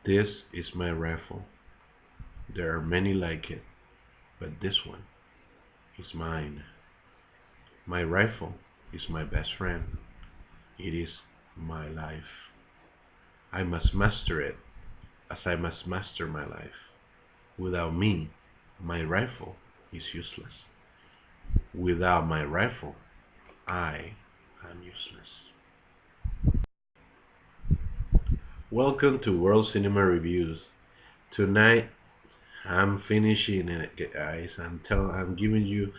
This is my rifle. There are many like it, but this one is mine. My rifle is my best friend. It is my life. I must master it as I must master my life. Without me, my rifle is useless. Without my rifle, I am useless. Welcome to World Cinema Reviews. Tonight, I'm finishing it, guys. I'm giving you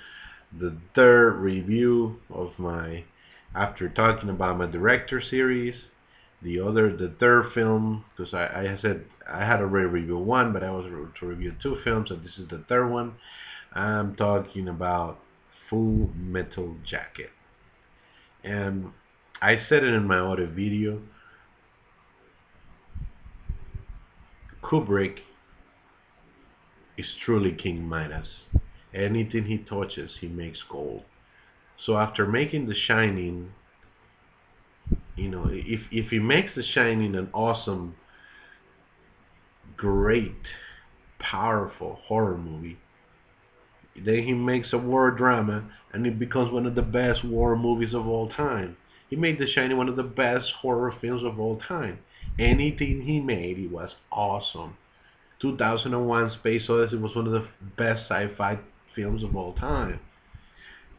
the third review of my, after talking about my director series, the third film, because I said I had already reviewed one, but I was to review two films, so this is the third one. I'm talking about Full Metal Jacket. And I said it in my other video, Kubrick is truly King Midas. Anything he touches, he makes gold. So after making The Shining, if he makes The Shining an awesome, great, powerful horror movie, then he makes a war drama, and it becomes one of the best war movies of all time. He made The Shining one of the best horror films of all time. Anything he made, it was awesome. 2001: Space Odyssey was one of the best sci-fi films of all time.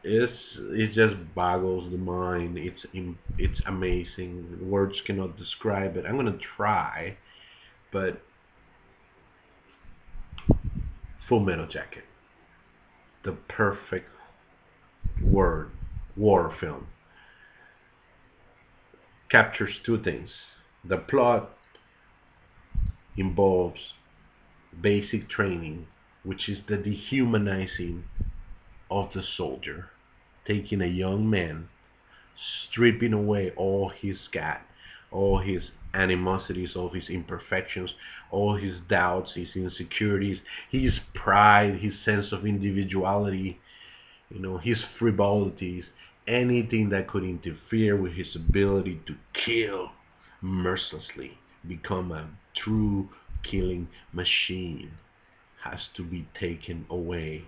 It just boggles the mind. It's amazing. Words cannot describe it. I'm gonna try, but Full Metal Jacket, the perfect word war film, captures two things. The plot involves basic training, which is the dehumanizing of the soldier, taking a young man, stripping away all he's got, all his animosities, all his imperfections, all his doubts, his insecurities, his pride, his sense of individuality, his frivolities, anything that could interfere with his ability to kill mercilessly, become a true killing machine, has to be taken away.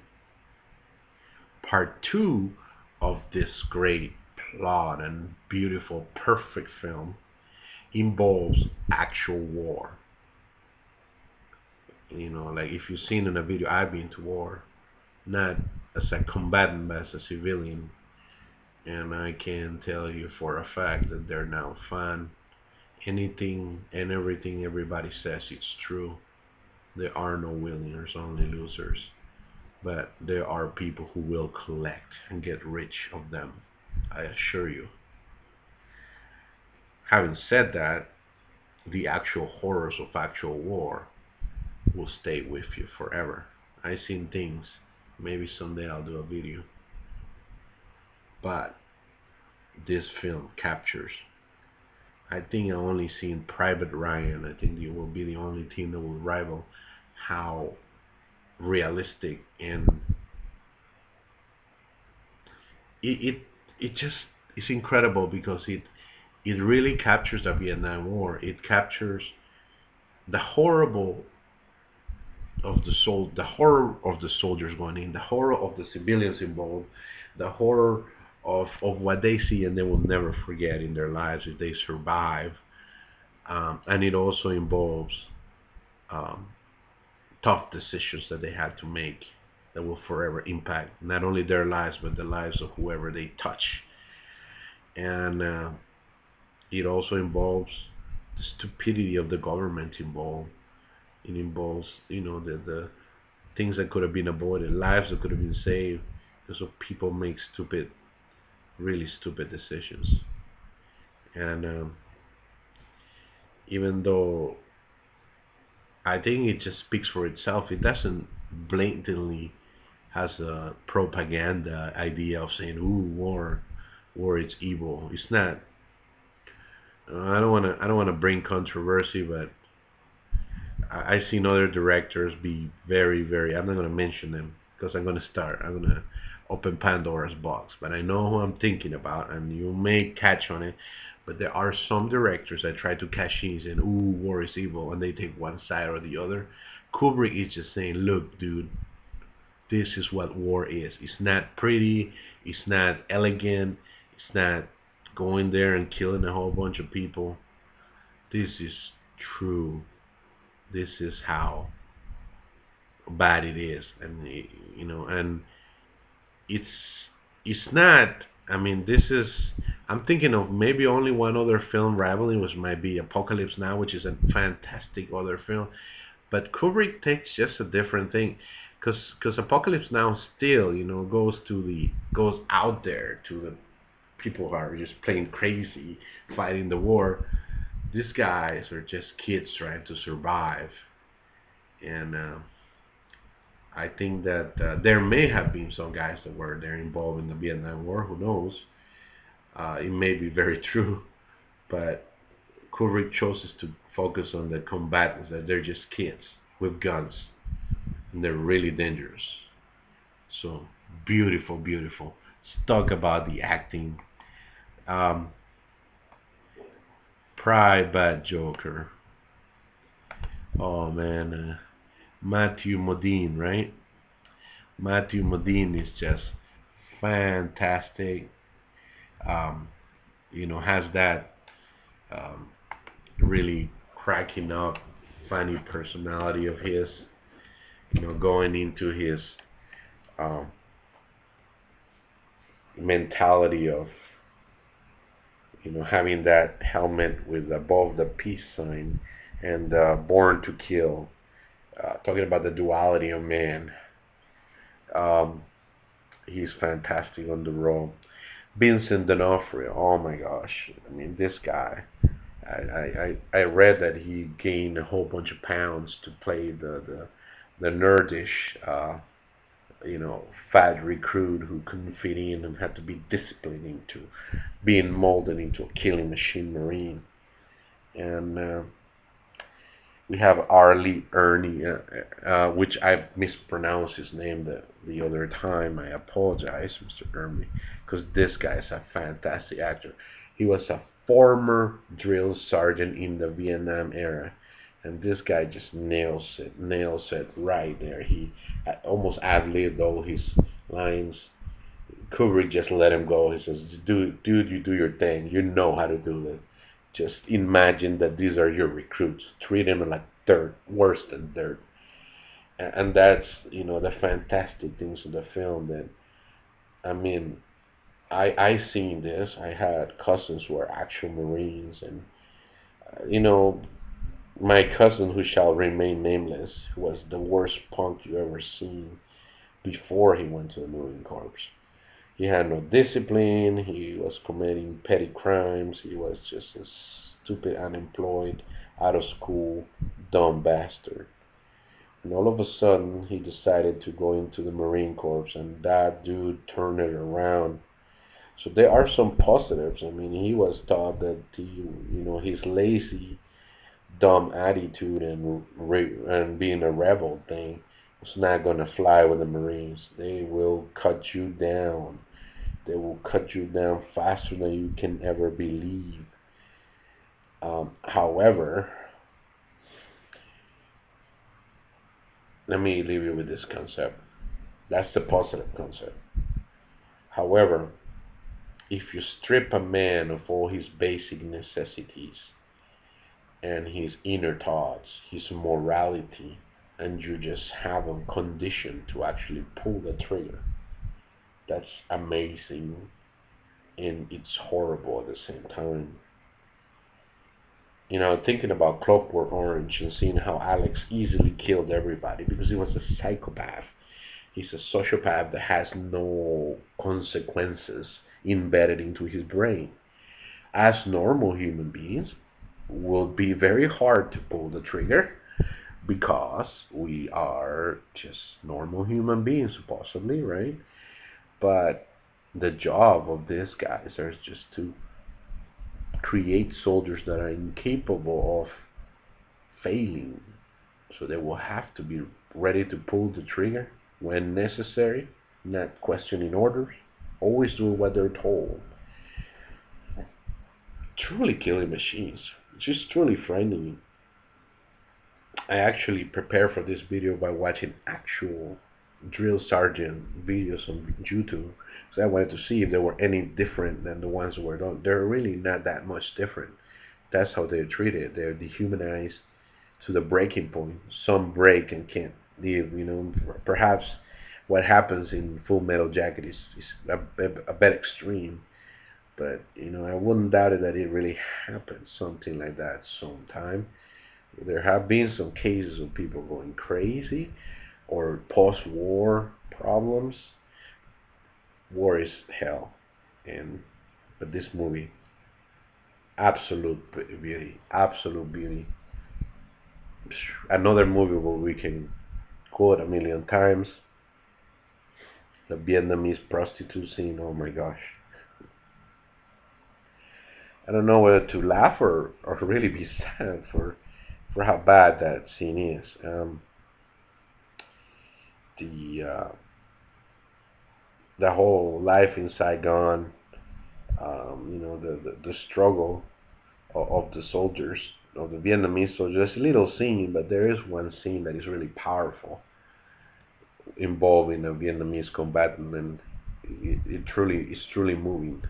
Part two of this great plot and beautiful, perfect film involves actual war. Like if you've seen in a video, I've been to war, not as a combatant, but as a civilian. And I can tell you for a fact that they're now fun. Anything and everything everybody says, it's true. There are no winners, only losers. But there are people who will collect and get rich of them, I assure you. Having said that, the actual horrors of actual war will stay with you forever. I've seen things, maybe someday I'll do a video, but this film captures, I think I've only seen Private Ryan. I think it will be the only team that will rival how realistic and it just is incredible, because it really captures the Vietnam War. It captures the horrible the horror of the soldiers going in, the horror of the civilians involved, the horror of what they see and they will never forget in their lives if they survive. And it also involves um, tough decisions that they had to make that will forever impact not only their lives but the lives of whoever they touch. And it also involves the stupidity of the government involved. It involves, the things that could have been avoided, lives that could have been saved, because of people make really stupid decisions. And even though I think it just speaks for itself, it doesn't blatantly has a propaganda idea of saying, "Ooh, war is evil." It's not. I don't want to bring controversy, but I've seen other directors be very, very. I'm not going to mention them because I'm going to open Pandora's box. But I know who I'm thinking about, and you may catch on it. But there are some directors that try to cash in and ooh, war is evil, and they take one side or the other. Kubrick is just saying, look, dude, this is what war is. It's not pretty, it's not elegant, it's not going there and killing a whole bunch of people. This is true. This is how bad it is, and and it's it's not. I mean, this is. I'm thinking of maybe only one other film rivaling, which might be Apocalypse Now, which is a fantastic other film. But Kubrick takes just a different thing, because Apocalypse Now still, goes out there to the people who are just plain crazy fighting the war. These guys are just kids trying to survive, and I think that there may have been some guys that were there involved in the Vietnam War. Who knows? It may be very true, but Kubrick chooses to focus on the combatants, that they're just kids with guns, and they're really dangerous. So beautiful, beautiful. Let's talk about the acting. Um, Pride, Bad Joker. Oh man, Matthew Modine, right? Matthew Modine is just fantastic. Um, has that um, really cracking up, funny personality of his. Going into his um, mentality of having that helmet with above the peace sign and Born to Kill, talking about the duality of man. Um, he's fantastic on the role. Vincent D'Onofrio, oh my gosh, I mean this guy. I read that he gained a whole bunch of pounds to play the nerdish, you know, fat recruit who couldn't fit in and had to be disciplined into being molded into a killing machine marine. And we have Arlie Ernie, which I mispronounced his name the other time. I apologize, Mr. Ernie, because this guy is a fantastic actor. He was a former drill sergeant in the Vietnam era, and this guy just nails it right there. He almost ad-libbed all his lines. Kubrick just let him go. He says, dude, you do your thing. You know how to do it. Just imagine that these are your recruits. Treat them like dirt, worse than dirt. And that's, the fantastic things of the film. That, I mean, I seen this. I had cousins who were actual Marines, and my cousin, who shall remain nameless, was the worst punk you ever seen before he went to the Marine Corps. He had no discipline. He was committing petty crimes. He was just a stupid, unemployed, out of school, dumb bastard. And all of a sudden, he decided to go into the Marine Corps, and that dude turned it around. So there are some positives. I mean, he was taught that his lazy, dumb attitude and being a rebel thing was not going to fly with the Marines. They will cut you down. They will cut you down faster than you can ever believe. However, let me leave you with this concept. That's the positive concept. However, if you strip a man of all his basic necessities and his inner thoughts, his morality, and you just have him conditioned to actually pull the trigger, that's amazing, and it's horrible at the same time. Thinking about Clockwork Orange and seeing how Alex easily killed everybody because he was a psychopath. He's a sociopath that has no consequences embedded into his brain. As normal human beings, will be very hard to pull the trigger because we are just normal human beings, supposedly, right? But the job of these guys is just to create soldiers that are incapable of failing. So they will have to be ready to pull the trigger when necessary, not questioning orders, always doing what they're told. truly killing machines. Just truly frightening. I actually prepared for this video by watching actual drill sergeant videos on YouTube. So I wanted to see if they were any different than the ones that were done. They're really not that much different. That's how they're treated. They're dehumanized to the breaking point. Some break and can't live. Perhaps what happens in Full Metal Jacket is a bit extreme. But I wouldn't doubt it that it really happened, something like that sometime. There have been some cases of people going crazy or post-war problems. War is hell, and but this movie, absolute beauty, absolute beauty. Another movie where we can quote a million times. The Vietnamese prostitute scene. Oh my gosh. I don't know whether to laugh or really be sad for how bad that scene is. The the whole life in Saigon, the struggle of the soldiers, of the Vietnamese soldiers. It's a little scene, but there is one scene that is really powerful, involving a Vietnamese combatant, and it's truly moving.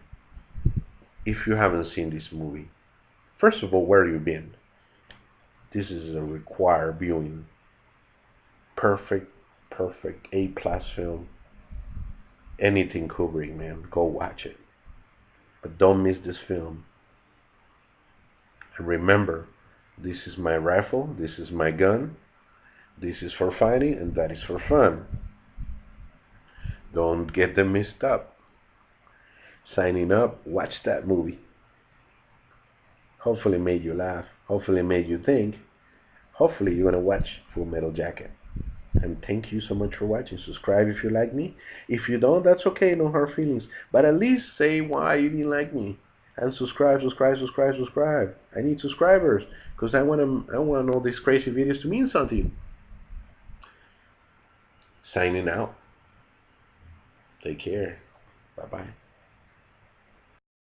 If you haven't seen this movie, first of all, where have you been? This is a required viewing. Perfect, perfect A+ film. Anything Kubrick, man, go watch it. But don't miss this film. And remember, this is my rifle, this is my gun, this is for fighting, and that is for fun. Don't get them mixed up. Signing up, watch that movie. Hopefully it made you laugh. Hopefully it made you think. Hopefully you're going to watch Full Metal Jacket. And thank you so much for watching. Subscribe if you like me. If you don't, that's okay, no hard feelings. But at least say why you didn't like me. And subscribe. I need subscribers, because I want all these crazy videos to mean something. Signing out. Take care. Bye-bye.